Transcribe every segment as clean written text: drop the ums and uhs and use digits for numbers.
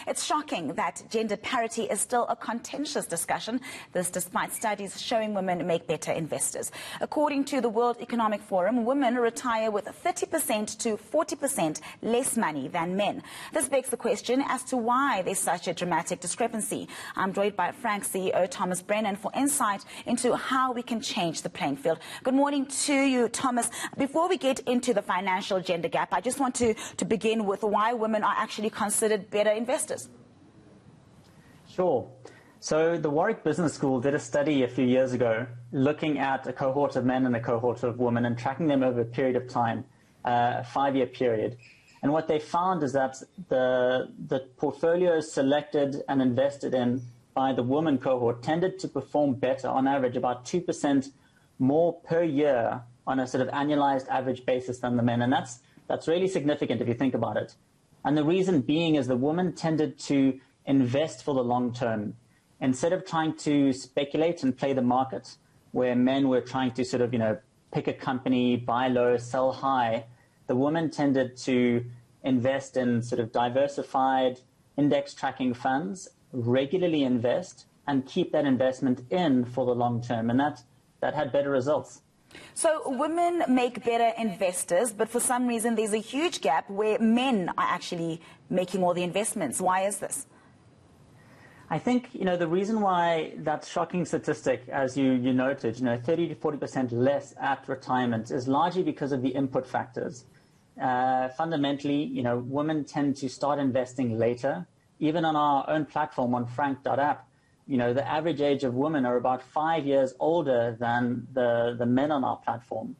It's shocking that gender parity is still a contentious discussion, this despite studies showing women make better investors. According to the World Economic Forum, women retire with 30% to 40% less money than men. This begs the question as to why there's such a dramatic discrepancy. I'm joined by Franc CEO Thomas Brennan for insight into how we can change the playing field. Good morning to you, Thomas. Before we get into the financial gender gap, I just want to begin with why women are actually considered better investors. Sure. So the Warwick Business School did a study a few years ago looking at a cohort of men and a cohort of women and tracking them over a period of time, a 5-year period. And what they found is that the portfolios selected and invested in by the woman cohort tended to perform better on average, about 2% more per year on a sort of annualized average basis than the men. And that's really significant if you think about it. And the reason being is the women tended to invest for the long term. Instead of trying to speculate and play the market, where men were trying to sort of, pick a company, buy low, sell high, the women tended to invest in sort of diversified index tracking funds, regularly invest, and keep that investment in for the long term. And that had better results. So women make better investors, but for some reason there's a huge gap where men are actually making all the investments. Why is this? I think, the reason why that shocking statistic, as you noted, 30 to 40% less at retirement is largely because of the input factors. Fundamentally, women tend to start investing later. Even on our own platform on franc.app, the average age of women are about 5 years older than the men on our platform.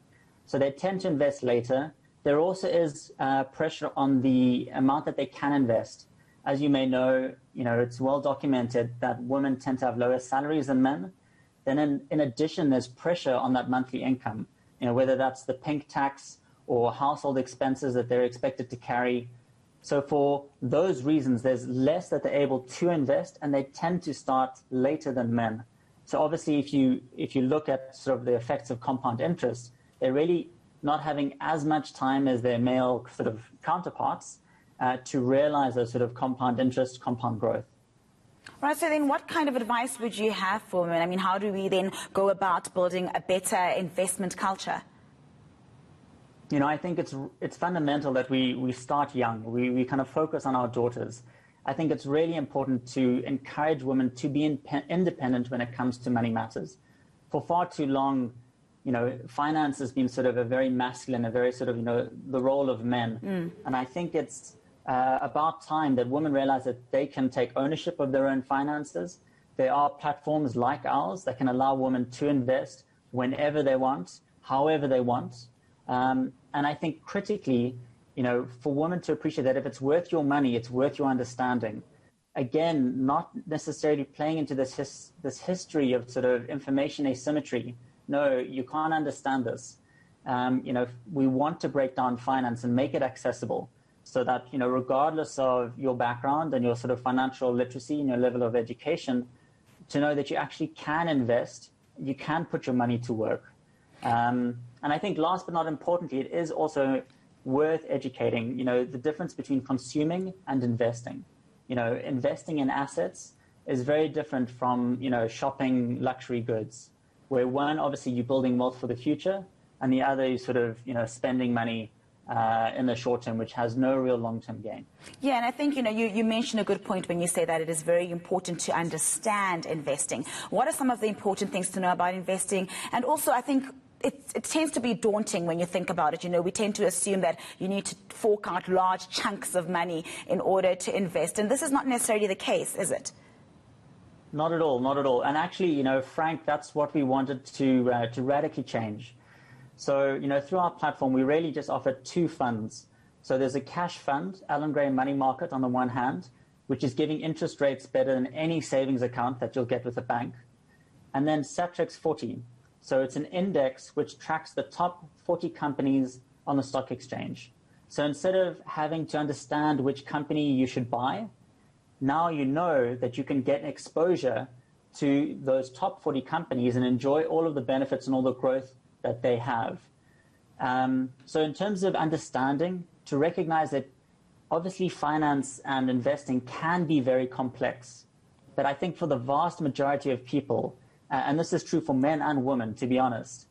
So they tend to invest later. There also is pressure on the amount that they can invest. As you may know, it's well documented that women tend to have lower salaries than men. Then in addition, there's pressure on that monthly income, whether that's the pink tax or household expenses that they're expected to carry. So for those reasons, there's less that they're able to invest, and they tend to start later than men. So obviously, if you look at sort of the effects of compound interest, they're really not having as much time as their male sort of counterparts to realize those sort of compound interest, compound growth. Right, so then what kind of advice would you have for women? I mean, how do we then go about building a better investment culture? I think it's fundamental that we start young. We kind of focus on our daughters. I think it's really important to encourage women to be independent when it comes to money matters. For far too long, finance has been sort of a very masculine, a very sort of, the role of men. And I think it's about time that women realize that they can take ownership of their own finances. There are platforms like ours that can allow women to invest whenever they want, however they want. And I think critically, for women to appreciate that if it's worth your money, it's worth your understanding. Again, not necessarily playing into this history of sort of information asymmetry. No, you can't understand this. We want to break down finance and make it accessible so that, regardless of your background and your sort of financial literacy and your level of education, to know that you actually can invest, you can put your money to work. And I think last but not importantly, it is also worth educating, the difference between consuming and investing. Investing in assets is very different from, shopping luxury goods, where one, obviously, you're building wealth for the future, and the other is sort of, spending money in the short term, which has no real long-term gain. Yeah, and I think, you mentioned a good point when you say that it is very important to understand investing. What are some of the important things to know about investing? And also, I think it tends to be daunting when you think about it. We tend to assume that you need to fork out large chunks of money in order to invest. And this is not necessarily the case, is it? Not at all, not at all. And actually, Frank, that's what we wanted to radically change. So, through our platform, we really just offer 2 funds. So there's a cash fund, Allan Gray Money Market on the one hand, which is giving interest rates better than any savings account that you'll get with a bank. And then Satrix 40. So it's an index which tracks the top 40 companies on the stock exchange. So instead of having to understand which company you should buy, now you know that you can get exposure to those top 40 companies and enjoy all of the benefits and all the growth that they have. So in terms of understanding, to recognize that obviously finance and investing can be very complex. But I think for the vast majority of people, and this is true for men and women, to be honest,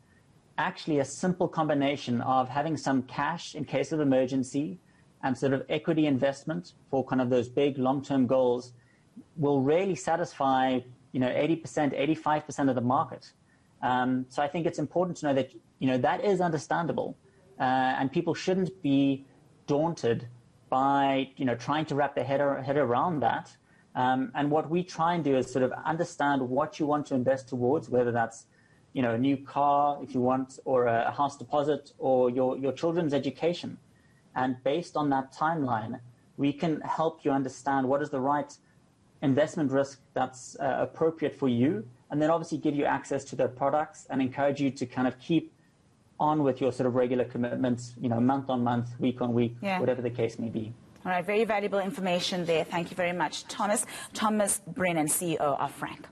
actually a simple combination of having some cash in case of emergency and sort of equity investment for kind of those big long-term goals will really satisfy, 80%, 85% of the market. So I think it's important to know that, that is understandable, and people shouldn't be daunted by, trying to wrap their head around that. And what we try and do is sort of understand what you want to invest towards, whether that's, a new car, if you want, or a house deposit, or your children's education. And based on that timeline, we can help you understand what is the right investment risk that's appropriate for you, and then obviously give you access to their products and encourage you to kind of keep on with your sort of regular commitments, month on month, week on week, whatever the case may be. All right, very valuable information there. Thank you very much, Thomas Brennan, CEO of Franc.